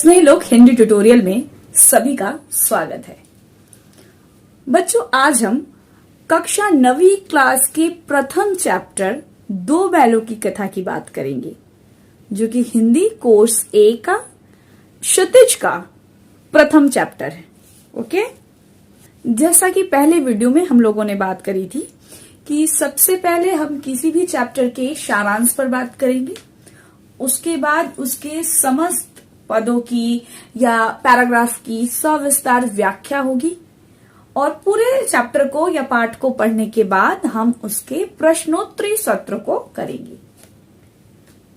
स्नेहलोक Hindi tutorial में सभी का स्वागत है। बच्चों, आज हम कक्षा 9वीं क्लास के प्रथम चैप्टर दो बैलों की कथा की बात करेंगे, जो कि हिंदी कोर्स ए का क्षितिज का प्रथम चैप्टर है। ओके, जैसा कि पहले वीडियो में हम लोगों ने बात करी थी कि सबसे पहले हम किसी भी चैप्टर के सारांश पर बात करेंगे, उसके बाद उसके समस्त पदों की या पैराग्राफ की सविस्तार व्याख्या होगी और पूरे चैप्टर को या पाठ को पढ़ने के बाद हम उसके प्रश्नोत्तरी सत्र को करेंगे।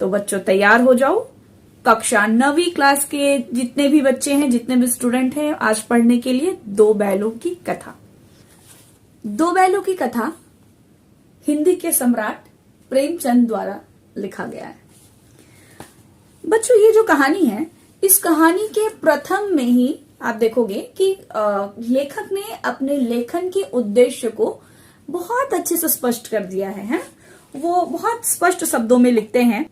तो बच्चों, तैयार हो जाओ। कक्षा 9वीं क्लास के जितने भी बच्चे हैं, जितने भी स्टूडेंट हैं, आज पढ़ने के लिए दो बैलों की कथा। दो बैलों की कथा हिंदी के सम्राट प्रेमचंद द्वारा लिखा गया है। बच्चों, ये जो कहानी है, इस कहानी के प्रथम में ही आप देखोगे कि लेखक ने अपने लेखन के उद्देश्य को बहुत अच्छे से स्पष्ट कर दिया है। वो बहुत स्पष्ट शब्दों में लिखते हैं।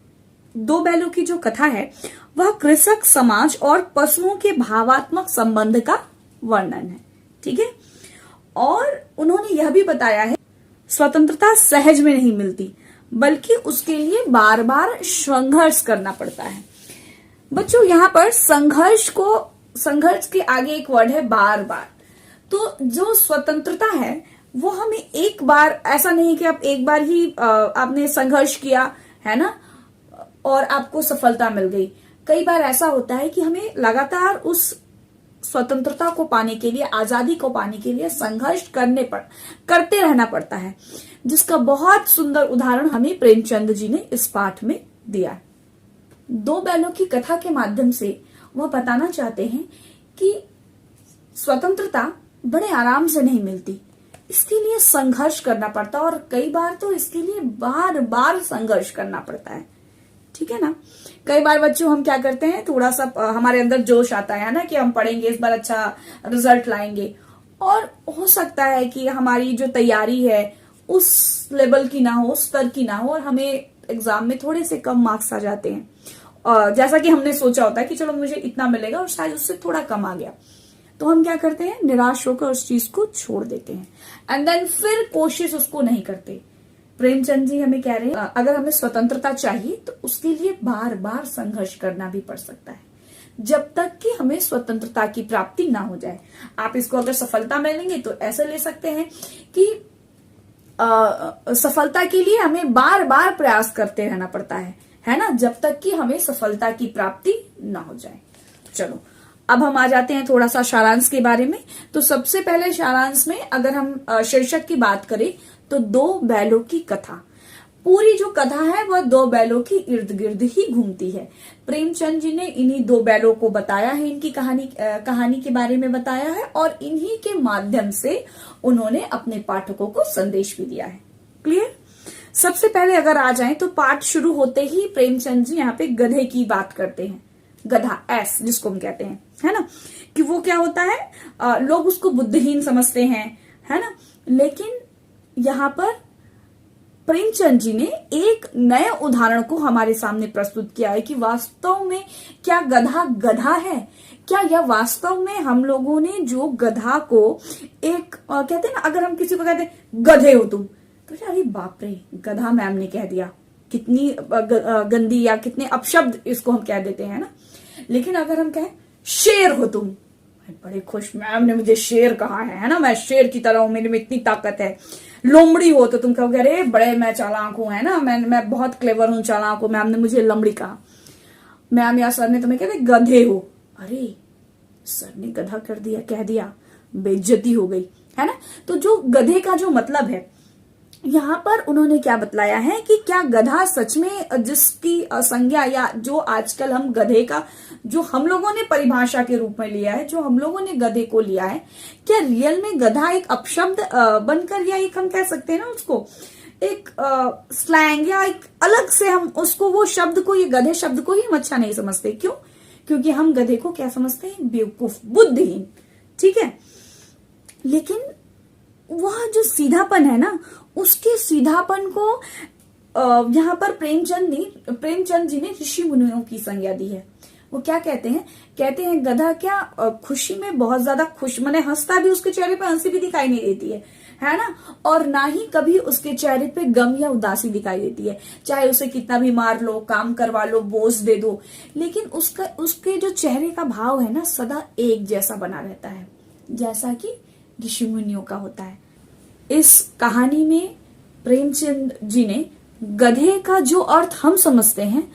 दो बैलों की जो कथा है वह कृषक समाज और पशुओं के भावात्मक संबंध का वर्णन है। ठीक है, और उन्होंने यह भी बताया है स्वतंत्रता सहज में नहीं मिलती, बल्कि उसके लिए बार बार संघर्ष करना पड़ता है। बच्चों, यहाँ पर संघर्ष के आगे एक वर्ड है बार बार। तो जो स्वतंत्रता है वो हमें एक बार, ऐसा नहीं कि आप एक बार ही आपने संघर्ष किया है ना और आपको सफलता मिल गई। कई बार ऐसा होता है कि हमें लगातार उस स्वतंत्रता को पाने के लिए, आजादी को पाने के लिए संघर्ष करते रहना पड़ता है, जिसका बहुत सुंदर उदाहरण हमें प्रेमचंद जी ने इस पाठ में दिया। दो बैलों की कथा के माध्यम से वह बताना चाहते हैं कि स्वतंत्रता बड़े आराम से नहीं मिलती, इसके लिए संघर्ष करना पड़ता है और कई बार तो इसके लिए बार बार संघर्ष करना पड़ता है। ठीक है ना। कई बार बच्चों हम क्या करते हैं, थोड़ा सा हमारे अंदर जोश आता है ना कि हम पढ़ेंगे, इस बार अच्छा रिजल्ट लाएंगे, और हो सकता है कि हमारी जो तैयारी है उस लेवल की ना हो, उस स्तर की ना हो, और हमें एग्जाम में थोड़े से कम मार्क्स आ जाते हैं। जैसा कि हमने सोचा होता है कि चलो मुझे इतना मिलेगा और शायद उससे थोड़ा कम आ गया, तो हम क्या करते हैं, निराश होकर उस चीज को छोड़ देते हैं एंड देन फिर कोशिश उसको नहीं करते। प्रेमचंद जी हमें कह रहे हैं अगर हमें स्वतंत्रता चाहिए तो उसके लिए बार बार संघर्ष करना भी पड़ सकता है, जब तक कि हमें स्वतंत्रता की प्राप्ति ना हो जाए। आप इसको अगर सफलता में लेंगे तो ऐसे ले सकते हैं कि सफलता के लिए हमें बार बार प्रयास करते रहना पड़ता है ना, जब तक कि हमें सफलता की प्राप्ति ना हो जाए। चलो, अब हम आ जाते हैं थोड़ा सा सारांश के बारे में। तो सबसे पहले सारांश में अगर हम शीर्षक की बात करें तो दो बैलों की कथा। पूरी जो कथा है वह दो बैलों की इर्द गिर्द ही घूमती है। प्रेमचंद जी ने इन्हीं दो बैलों को बताया है, इनकी कहानी के बारे में बताया है, और इन्हीं के माध्यम से उन्होंने अपने पाठकों को संदेश भी दिया है। क्लियर। सबसे पहले अगर आ जाएं तो पाठ शुरू होते ही प्रेमचंद जी यहाँ पे गधे की बात करते हैं। गधा, एस जिसको हम कहते हैं, है ना, कि वो क्या होता है, लोग उसको बुद्धिहीन समझते हैं, है ना, लेकिन यहाँ पर प्रेमचंद जी ने एक नए उदाहरण को हमारे सामने प्रस्तुत किया है कि वास्तव में क्या गधा गधा है, क्या यह वास्तव में हम लोगों ने जो गधा को एक कहते हैं ना, अगर हम किसी को कहते हैं गधे हो तुम, तो अरे बाप रे, गधा मैम ने कह दिया, कितनी गंदी या कितने अपशब्द इसको हम कह देते हैं ना। लेकिन अगर हम कहें शेर हो तुम, बड़े खुश, मैम ने मुझे शेर कहा है ना, मैं शेर की तरह हूं, मेरे में इतनी ताकत है। लोमड़ी हो तो तुम कहोगे अरे बड़े मैं चालाक हूं, है ना, मैं बहुत क्लेवर हूं, चालाक हूं, मैम ने मुझे लमड़ी कहा। मैम या सर ने तुम्हें कहते गधे हो, अरे सर ने गधा कर दिया, कह दिया, बेइज्जती हो गई, है ना। तो जो गधे का जो मतलब है, यहाँ पर उन्होंने क्या बतलाया है कि क्या गधा सच में जिसकी संज्ञा या जो आजकल हम गधे का जो हम लोगों ने परिभाषा के रूप में लिया है, जो हम लोगों ने गधे को लिया है, क्या रियल में गधा एक अपशब्द बनकर, या एक हम कह सकते हैं ना उसको एक स्लैंग, या एक अलग से हम उसको वो शब्द को, ये गधे शब्द को ही हम अच्छा नहीं समझते। क्यों? क्योंकि हम गधे को क्या समझते हैं, बेवकूफ, बुद्धिहीन। ठीक है, लेकिन वह जो सीधापन है ना, उसके सीधापन को यहाँ पर प्रेमचंद जी ने ऋषि मुनियों की संज्ञा दी है। वो क्या कहते हैं गधा क्या खुशी में बहुत ज्यादा खुश, माने हंसता भी, उसके चेहरे पे हंसी भी दिखाई नहीं देती है ना, और ना ही कभी उसके चेहरे पे गम या उदासी दिखाई देती है। चाहे उसे कितना भी मार लो, काम करवा लो, बोझ दे दो, लेकिन उसके जो चेहरे का भाव है ना सदा एक जैसा बना रहता है, जैसा कि ऋषि मुनियों का होता है। इस कहानी में प्रेमचंद जी ने गधे का जो अर्थ हम समझते हैं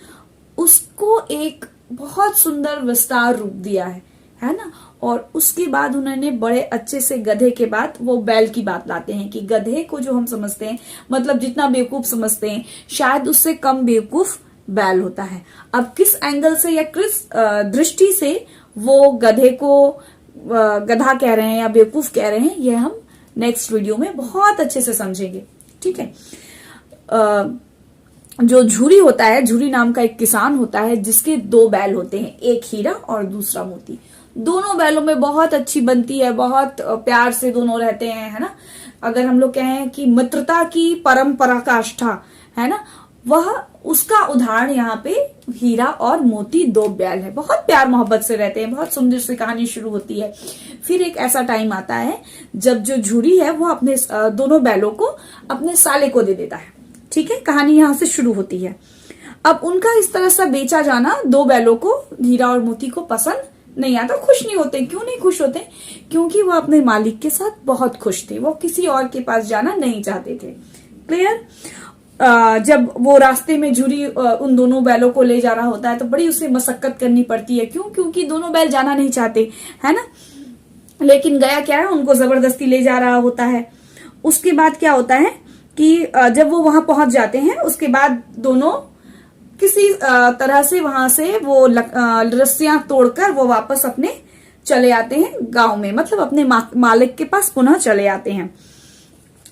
उसको एक बहुत सुंदर विस्तार रूप दिया है ना। और उसके बाद उन्होंने बड़े अच्छे से गधे के बाद वो बैल की बात लाते हैं कि गधे को जो हम समझते हैं, मतलब जितना बेवकूफ समझते हैं, शायद उससे कम बेवकूफ बैल होता है। अब किस एंगल से या किस दृष्टि से वो गधे को गधा कह रहे हैं या बेवकूफ कह रहे हैं, ये हम नेक्स्ट वीडियो में बहुत अच्छे से समझेंगे। ठीक है। जो झूरी होता है, झूरी नाम का एक किसान होता है जिसके 2 बैल होते हैं, एक हीरा और दूसरा मोती। दोनों बैलों में बहुत अच्छी बनती है, बहुत प्यार से दोनों रहते हैं, है ना। अगर हम लोग कहें कि मित्रता की परम पराकाष्ठा है ना, वह उसका उदाहरण यहाँ पे हीरा और मोती 2 बैल है। बहुत प्यार मोहब्बत से रहते हैं, बहुत सुंदर सी कहानी शुरू होती है। फिर एक ऐसा टाइम आता है जब जो झूरी है वो अपने दोनों बैलों को अपने साले को दे देता है। ठीक है, कहानी यहां से शुरू होती है। अब उनका इस तरह से बेचा जाना 2 बैलों को, हीरा और मोती को पसंद नहीं आता, खुश नहीं होते। क्यों नहीं खुश होते? क्योंकि वो अपने मालिक के साथ बहुत खुश थे, वो किसी और के पास जाना नहीं चाहते थे। क्लियर? जब वो रास्ते में झूरी उन दोनों बैलों को ले जा रहा होता है तो बड़ी उसे मशक्कत करनी पड़ती है। क्यों? क्योंकि दोनों बैल जाना नहीं चाहते, है ना। लेकिन गया क्या है, उनको जबरदस्ती ले जा रहा होता है। उसके बाद क्या होता है कि जब वो वहां पहुंच जाते हैं, उसके बाद दोनों किसी तरह से वहां से वो रस्सियां तोड़कर वो वापस अपने चले आते हैं गांव में, मतलब अपने मालिक के पास पुनः चले आते हैं।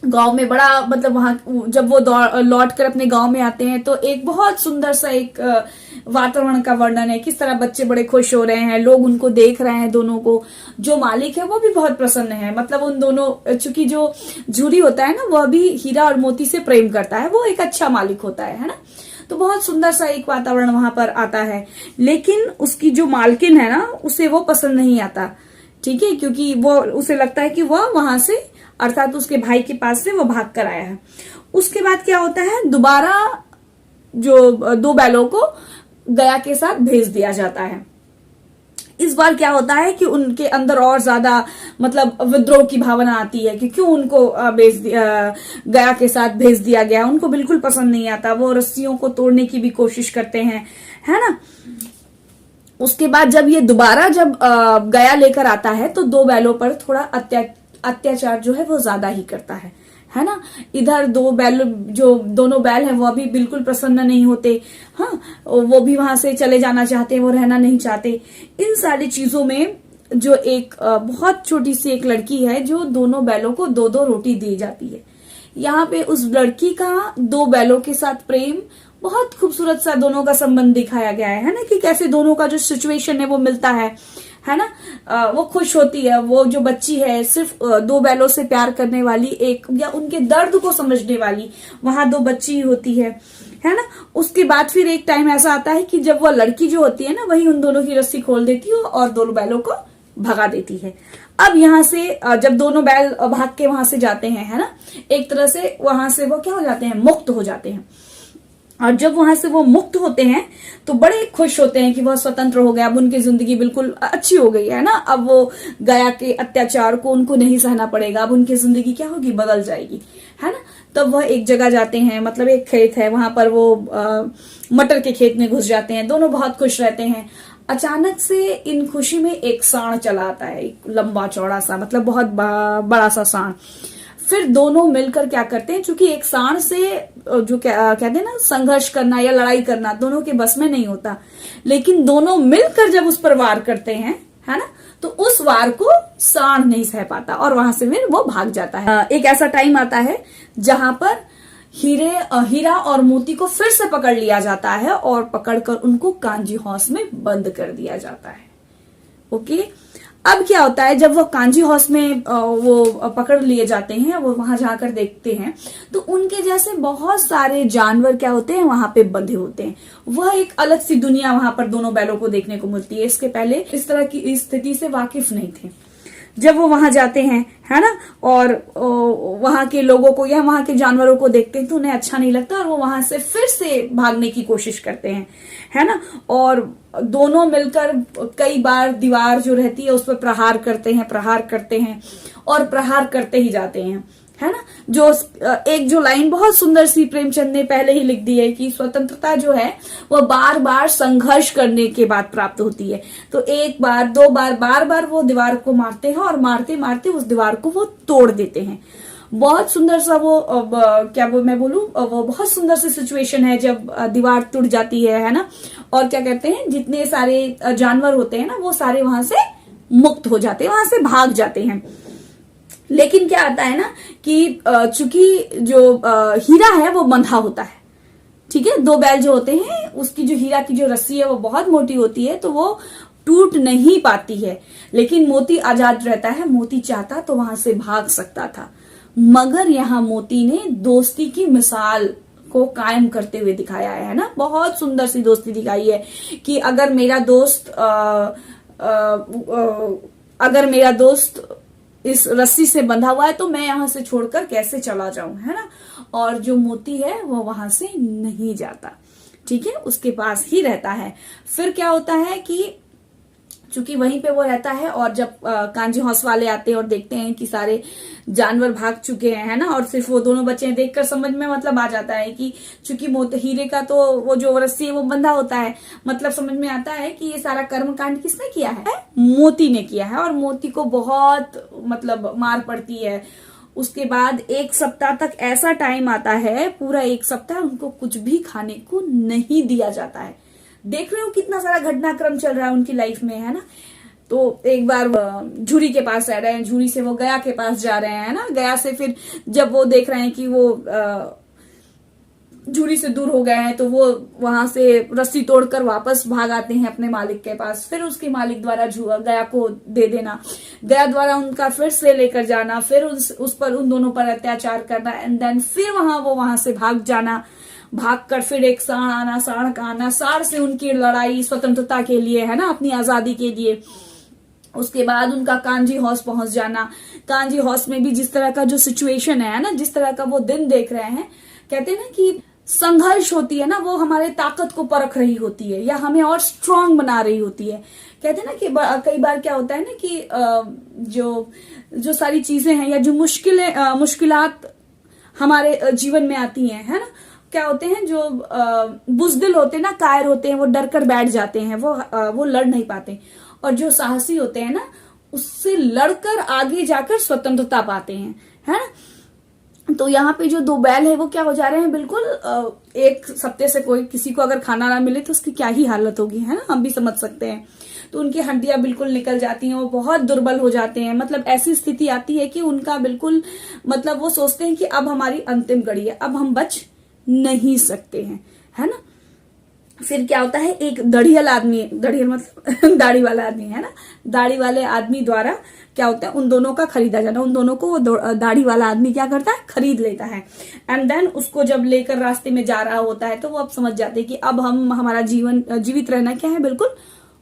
गांव में बड़ा, मतलब वहां जब वो लौट कर अपने गांव में आते हैं तो एक बहुत सुंदर सा एक वातावरण का वर्णन है। किस तरह बच्चे बड़े खुश हो रहे हैं, लोग उनको देख रहे हैं दोनों को। जो मालिक है वो भी बहुत प्रसन्न है, मतलब उन दोनों, चूंकि जो झूरी होता है ना वह भी हीरा और मोती से प्रेम करता है, वो एक अच्छा मालिक होता है ना। तो बहुत सुंदर सा एक वातावरण वहां पर आता है। लेकिन उसकी जो मालकिन है ना, उसे वो पसंद नहीं आता। ठीक है, क्योंकि वो उसे लगता है कि वह वहां से, अर्थात उसके भाई के पास से वो भाग कर आया है। उसके बाद क्या होता है, दोबारा जो 2 बैलों को गया के साथ भेज दिया जाता है। इस बार क्या होता है कि उनके अंदर और ज्यादा, मतलब विद्रोह की भावना आती है कि क्यों उनको गया के साथ भेज दिया गया। उनको बिल्कुल पसंद नहीं आता, वो रस्सियों को तोड़ने की भी कोशिश करते हैं, है ना। उसके बाद जब ये दोबारा जब गया लेकर आता है तो 2 बैलों पर थोड़ा अत्याचार जो है वो ज्यादा ही करता है ना। इधर 2 बैल, जो दोनों बैल हैं वो अभी बिल्कुल प्रसन्न नहीं होते। हाँ, वो भी वहां से चले जाना चाहते हैं, वो रहना नहीं चाहते। इन सारी चीजों में जो एक बहुत छोटी सी एक लड़की है, जो दोनों बैलों को 2-2 रोटी दी जाती है। यहाँ पे उस लड़की का 2 बैलों के साथ प्रेम, बहुत खूबसूरत सा दोनों का संबंध दिखाया गया है ना, कि कैसे दोनों का जो सिचुएशन है वो मिलता है ना। वो खुश होती है, वो जो बच्ची है सिर्फ 2 बैलों से प्यार करने वाली, एक या उनके दर्द को समझने वाली वहां 2 बच्ची होती है ना। उसके बाद फिर एक टाइम ऐसा आता है कि जब वो लड़की जो होती है ना, वही उन दोनों की रस्सी खोल देती है और 2 बैलों को भगा देती है। अब यहाँ से जब दोनों बैल भाग के वहां से जाते हैं, है ना, एक तरह से वहां से वो क्या हो जाते हैं, मुक्त हो जाते हैं। और जब वहां से वो मुक्त होते हैं तो बड़े खुश होते हैं कि वह स्वतंत्र हो गया, अब उनकी जिंदगी बिल्कुल अच्छी हो गई है ना। अब वो गया के अत्याचार को उनको नहीं सहना पड़ेगा, अब उनकी जिंदगी क्या होगी, बदल जाएगी, है ना। तब वह एक जगह जाते हैं, मतलब एक खेत है, वहां पर वो मटर के खेत में घुस जाते हैं। दोनों बहुत खुश रहते हैं। अचानक से इन खुशी में एक सांड चला आता है, एक लंबा चौड़ा सा, मतलब बहुत बड़ा सा सांड। फिर दोनों मिलकर क्या करते हैं, क्योंकि एक सांड से जो कहते हैं ना, संघर्ष करना या लड़ाई करना दोनों के बस में नहीं होता, लेकिन दोनों मिलकर जब उस पर वार करते हैं, है ना, तो उस वार को सांड नहीं सह पाता और वहां से फिर वो भाग जाता है। एक ऐसा टाइम आता है जहां पर हीरा और मोती को फिर से पकड़ लिया जाता है और पकड़कर उनको कांजी हाउस में बंद कर दिया जाता है। ओके, अब क्या होता है, जब वो कांजी हाउस में वो पकड़ लिए जाते हैं, वो वहां जाकर देखते हैं तो उनके जैसे बहुत सारे जानवर क्या होते हैं वहां पे बंधे होते हैं। वह एक अलग सी दुनिया वहां पर दोनों बैलों को देखने को मिलती है। इसके पहले इस तरह की स्थिति से वाकिफ नहीं थे। जब वो वहां जाते हैं, है ना, और वहां के लोगों को या वहां के जानवरों को देखते हैं तो उन्हें अच्छा नहीं लगता और वो वहां से फिर से भागने की कोशिश करते हैं, है ना। और दोनों मिलकर कई बार दीवार जो रहती है उस पर प्रहार करते हैं और प्रहार करते ही जाते हैं, है ना। जो लाइन बहुत सुंदर सी प्रेमचंद ने पहले ही लिख दी है कि स्वतंत्रता जो है वो बार बार संघर्ष करने के बाद प्राप्त होती है। तो एक बार, दो बार, बार बार वो दीवार को मारते हैं और मारते मारते उस दीवार को वो तोड़ देते हैं। बहुत सुंदर सा मैं बोलूं, वो बहुत सुंदर सी सिचुएशन है जब दीवार टूट जाती है ना। और क्या कहते हैं, जितने सारे जानवर होते हैं ना वो सारे वहां से मुक्त हो जाते हैं, वहां से भाग जाते हैं। लेकिन क्या आता है ना कि चूंकि जो हीरा है वो बंधा होता है, ठीक है। 2 बैल जो होते हैं उसकी जो हीरा की जो रस्सी है वो बहुत मोटी होती है तो वो टूट नहीं पाती है। लेकिन मोती आजाद रहता है, मोती चाहता तो वहां से भाग सकता था, मगर यहाँ मोती ने दोस्ती की मिसाल को कायम करते हुए दिखाया है ना। बहुत सुंदर सी दोस्ती दिखाई है कि अगर मेरा दोस्त इस रस्सी से बंधा हुआ है तो मैं यहां से छोड़कर कैसे चला जाऊं, है ना। और जो मोती है वो वहां से नहीं जाता, ठीक है, उसके पास ही रहता है। फिर क्या होता है कि चूंकि वहीं पे वो रहता है और जब कांजी हाउस वाले आते हैं और देखते हैं कि सारे जानवर भाग चुके हैं, है ना, और सिर्फ वो दोनों बच्चे हैं, देखकर समझ में मतलब आ जाता है कि चूंकि हीरे का तो वो जो रस्सी है वो बंधा होता है, मतलब समझ में आता है कि ये सारा कर्मकांड किसने किया है, मोती ने किया है। और मोती को बहुत मतलब मार पड़ती है। उसके बाद 1 सप्ताह तक ऐसा टाइम आता है, पूरा 1 सप्ताह उनको कुछ भी खाने को नहीं दिया जाता है। देख रहे हो कितना सारा घटनाक्रम चल रहा है उनकी लाइफ में, है ना। तो एक बार झूरी के पास रह रहे हैं, झूरी से वो गया के पास जा रहे हैं, ना। गया से फिर जब वो देख रहे हैं कि वो झूरी से दूर हो गए हैं तो वो वहां से रस्सी तोड़कर वापस भाग आते हैं अपने मालिक के पास। फिर उसके मालिक द्वारा गया को दे देना, गया द्वारा उनका फिर से लेकर जाना, फिर उस पर उन दोनों पर अत्याचार करना, एंड देन फिर वहां से भाग जाना, भागकर फिर एक साढ़ आना, साढ़ का आना, साढ़ से उनकी लड़ाई स्वतंत्रता के लिए, है ना, अपनी आजादी के लिए। उसके बाद उनका कांजी हाउस पहुंच जाना। कांजी हाउस में भी जिस तरह का जो सिचुएशन है ना, जिस तरह का वो दिन देख रहे हैं, कहते हैं ना कि संघर्ष होती है ना, वो हमारे ताकत को परख रही होती है या हमें और स्ट्रांग बना रही होती है। कहते हैं ना कि कई बार क्या होता है ना कि जो सारी चीजें हैं या जो मुश्किलात हमारे जीवन में आती हैं, है ना, क्या होते हैं, जो बुजदिल होते हैं ना, कायर होते हैं, वो डर कर बैठ जाते हैं, वो लड़ नहीं पाते। और जो साहसी होते हैं ना, उससे लड़कर आगे जाकर स्वतंत्रता पाते हैं, है ना। तो यहाँ पे जो 2 बैल है वो क्या हो जा रहे हैं, बिल्कुल 1 सप्ताह से कोई किसी को अगर खाना ना मिले तो उसकी क्या ही हालत होगी, है ना, हम भी समझ सकते हैं। तो उनकी हड्डियां बिल्कुल निकल जाती हैं, वो बहुत दुर्बल हो जाते हैं। मतलब ऐसी स्थिति आती है कि उनका बिल्कुल मतलब वो सोचते हैं कि अब हमारी अंतिम घड़ी है, अब हम बच नहीं सकते हैं, है ना। फिर क्या होता है, एक दढ़ियल मतलब दाढ़ी वाला आदमी, है ना, दाढ़ी वाले आदमी द्वारा क्या होता है, उन दोनों का खरीदा जाना। उन दोनों को वो दाढ़ी वाला आदमी क्या करता है, खरीद लेता है। एंड देन उसको जब लेकर रास्ते में जा रहा होता है तो वो अब समझ जाते हैं कि अब हमारा जीवित रहना क्या है, बिल्कुल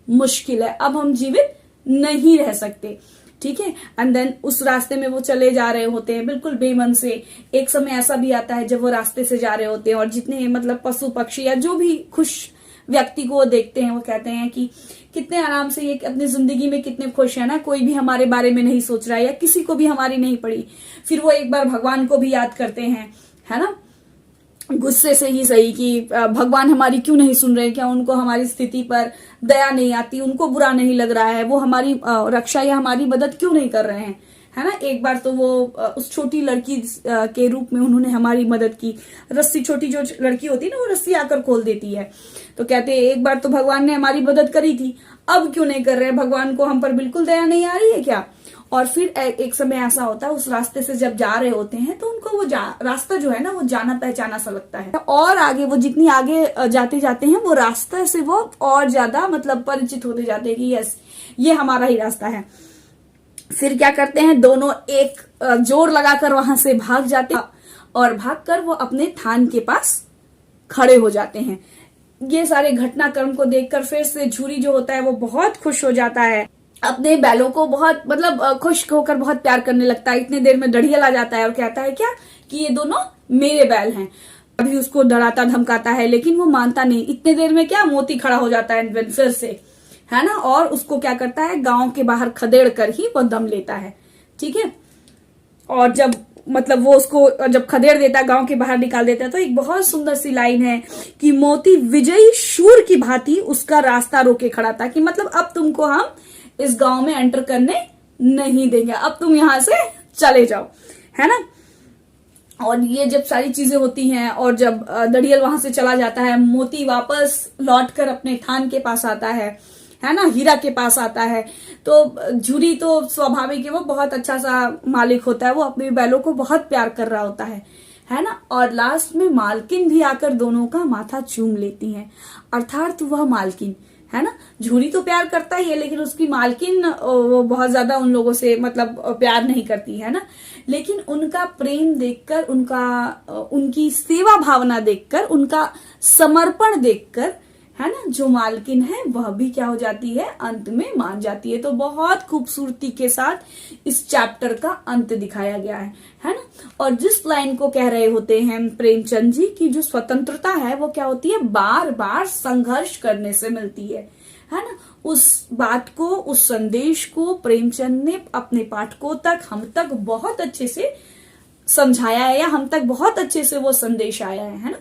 मुश्किल है, अब हम जीवित नहीं रह सकते, ठीक है। एंड देन उस रास्ते में वो चले जा रहे होते हैं बिल्कुल बेमन से। एक समय ऐसा भी आता है जब वो रास्ते से जा रहे होते हैं और जितने मतलब पशु पक्षी या जो भी खुश व्यक्ति को वो देखते हैं, वो कहते हैं कि कितने आराम से ये अपनी जिंदगी में कितने खुश है ना, कोई भी हमारे बारे में नहीं सोच रहा है या किसी को भी हमारी नहीं पड़ी। फिर वो एक बार भगवान को भी याद करते हैं, है ना, गुस्से से ही सही कि भगवान हमारी क्यों नहीं सुन रहे, क्या उनको हमारी स्थिति पर दया नहीं आती, उनको बुरा नहीं लग रहा है, वो हमारी रक्षा या हमारी मदद क्यों नहीं कर रहे हैं, है ना। एक बार तो वो उस छोटी लड़की के रूप में उन्होंने हमारी मदद की। रस्सी, छोटी जो लड़की होती है ना, वो रस्सी आकर खोल देती है। तो कहते हैं एक बार तो भगवान ने हमारी मदद करी थी, अब क्यों नहीं कर रहे, भगवान को हम पर बिल्कुल दया नहीं आ रही है क्या। और फिर एक समय ऐसा होता है, उस रास्ते से जब जा रहे होते हैं तो उनको वो रास्ता जो है ना, वो जाना पहचाना सा लगता है। और आगे वो जितनी आगे जाते जाते हैं, वो रास्ते से वो और ज्यादा मतलब परिचित होते जाते हैं कि यस, ये हमारा ही रास्ता है। फिर क्या करते हैं, दोनों एक जोर लगाकर वहां से भाग जाते हैं और भागकर वो अपने थान के पास खड़े हो जाते हैं। ये सारे घटनाक्रम को देखकर फिर से झूरी जो होता है वो बहुत खुश हो जाता है, अपने बैलों को बहुत खुश होकर बहुत प्यार करने लगता है। इतने देर में दड़ियल आ जाता है और कहता है क्या कि ये दोनों मेरे बैल हैं। अभी उसको डराता धमकाता है लेकिन वो मानता नहीं। इतने देर में क्या मोती खड़ा हो जाता है फिर से, है ना, और उसको क्या करता है, गांव के बाहर खदेड़ कर ही वो दम लेता है। ठीक है, और जब वो उसको जब खदेड़ देता है, गांव के बाहर निकाल देता है, तो एक बहुत सुंदर सी लाइन है कि मोती विजयी शूर की भांति उसका रास्ता रोके खड़ा था, कि अब तुमको हम इस गांव में एंटर करने नहीं देंगे, अब तुम यहां से चले जाओ, है ना। और ये जब सारी चीजें होती हैं और जब दड़ियल वहां से चला जाता है, मोती वापस लौटकर अपने थान के पास आता है ना, हीरा के पास आता है। तो झूरी तो स्वाभाविक है, वो बहुत अच्छा सा मालिक होता है, वो अपने बैलों को बहुत प्यार कर रहा होता है ना। और लास्ट में मालकिन भी आकर दोनों का माथा चूम लेती है, अर्थात वह मालकिन, है ना, झूरी तो प्यार करता ही है लेकिन उसकी मालकिन वो बहुत ज्यादा उन लोगों से प्यार नहीं करती है ना। लेकिन उनका प्रेम देखकर, उनकी सेवा भावना देखकर, उनका समर्पण देखकर, है ना, जो मालकिन है वह भी क्या हो जाती है, अंत में मान जाती है। तो बहुत खूबसूरती के साथ इस चैप्टर का अंत दिखाया गया है ना। और जिस लाइन को कह रहे होते हैं प्रेमचंद जी की जो स्वतंत्रता है वो क्या होती है, बार बार संघर्ष करने से मिलती है ना। उस बात को, उस संदेश को प्रेमचंद ने अपने पाठकों तक, हम तक बहुत अच्छे से समझाया है, या हम तक बहुत अच्छे से वो संदेश आया है ना,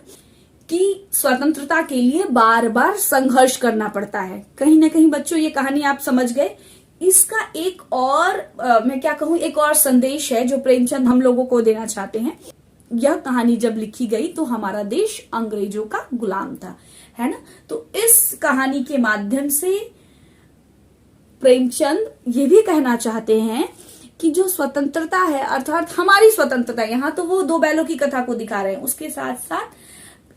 कि स्वतंत्रता के लिए बार बार संघर्ष करना पड़ता है। कहीं ना कहीं बच्चों ये कहानी आप समझ गए। इसका एक और मैं क्या कहूं, एक और संदेश है जो प्रेमचंद हम लोगों को देना चाहते हैं। यह कहानी जब लिखी गई तो हमारा देश अंग्रेजों का गुलाम था, है ना। तो इस कहानी के माध्यम से प्रेमचंद ये भी कहना चाहते हैं कि जो स्वतंत्रता है, अर्थात हमारी स्वतंत्रता, यहाँ तो वो दो बैलों की कथा को दिखा रहे हैं, उसके साथ साथ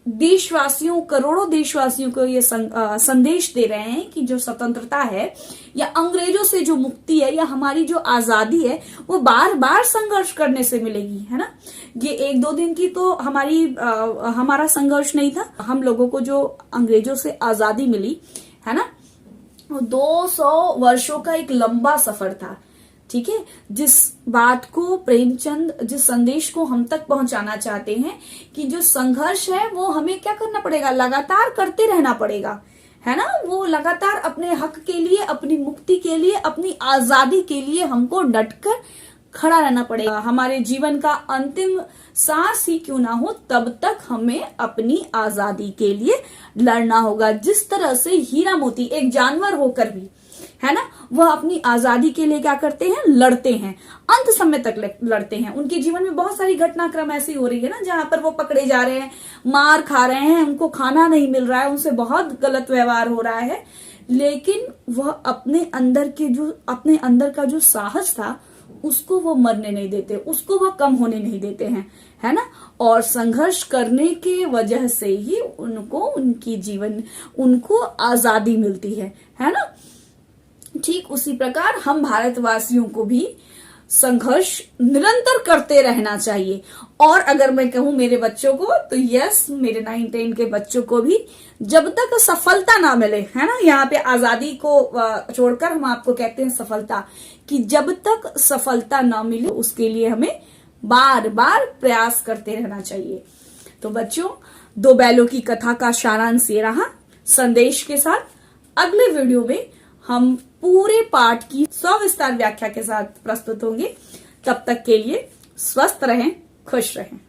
देशवासियों, करोड़ों देशवासियों को ये संदेश दे रहे हैं कि जो स्वतंत्रता है या अंग्रेजों से जो मुक्ति है या हमारी जो आजादी है वो बार बार संघर्ष करने से मिलेगी, है ना। ये एक दो दिन की तो हमारा संघर्ष नहीं था। हम लोगों को जो अंग्रेजों से आजादी मिली, है ना, 200 वर्षों का एक लंबा सफर था। ठीक है, जिस बात को प्रेमचंद, जिस संदेश को हम तक पहुंचाना चाहते हैं कि जो संघर्ष है वो हमें क्या करना पड़ेगा, लगातार करते रहना पड़ेगा, है ना। वो लगातार अपने हक के लिए, अपनी मुक्ति के लिए, अपनी आजादी के लिए हमको डटकर खड़ा रहना पड़ेगा। हमारे जीवन का अंतिम सांस ही क्यों ना हो, तब तक हमें अपनी आजादी के लिए लड़ना होगा। जिस तरह से हीरा मोती एक जानवर होकर भी, है ना, वह अपनी आजादी के लिए क्या करते हैं, लड़ते हैं, अंत समय तक लड़ते हैं। उनके जीवन में बहुत सारी घटनाक्रम ऐसी हो रही है ना, जहां पर वो पकड़े जा रहे हैं, मार खा रहे हैं, उनको खाना नहीं मिल रहा है, उनसे बहुत गलत व्यवहार हो रहा है, लेकिन वह अपने अंदर का जो साहस था उसको वो मरने नहीं देते, उसको वो कम होने नहीं देते हैं, है ना। और संघर्ष करने के वजह से ही उनको आजादी मिलती है ना। ठीक उसी प्रकार हम भारतवासियों को भी संघर्ष निरंतर करते रहना चाहिए। और अगर मैं कहूं मेरे बच्चों को, तो यस, मेरे 9-10 के बच्चों को भी जब तक सफलता ना मिले, है ना, यहाँ पे आजादी को छोड़कर हम आपको कहते हैं सफलता, कि जब तक सफलता ना मिले उसके लिए हमें बार बार प्रयास करते रहना चाहिए। तो बच्चों, दो बैलों की कथा का सारांश ये रहा संदेश के साथ। अगले वीडियो में हम पूरे पाठ की सविस्तार व्याख्या के साथ प्रस्तुत होंगे। तब तक के लिए स्वस्थ रहें, खुश रहें।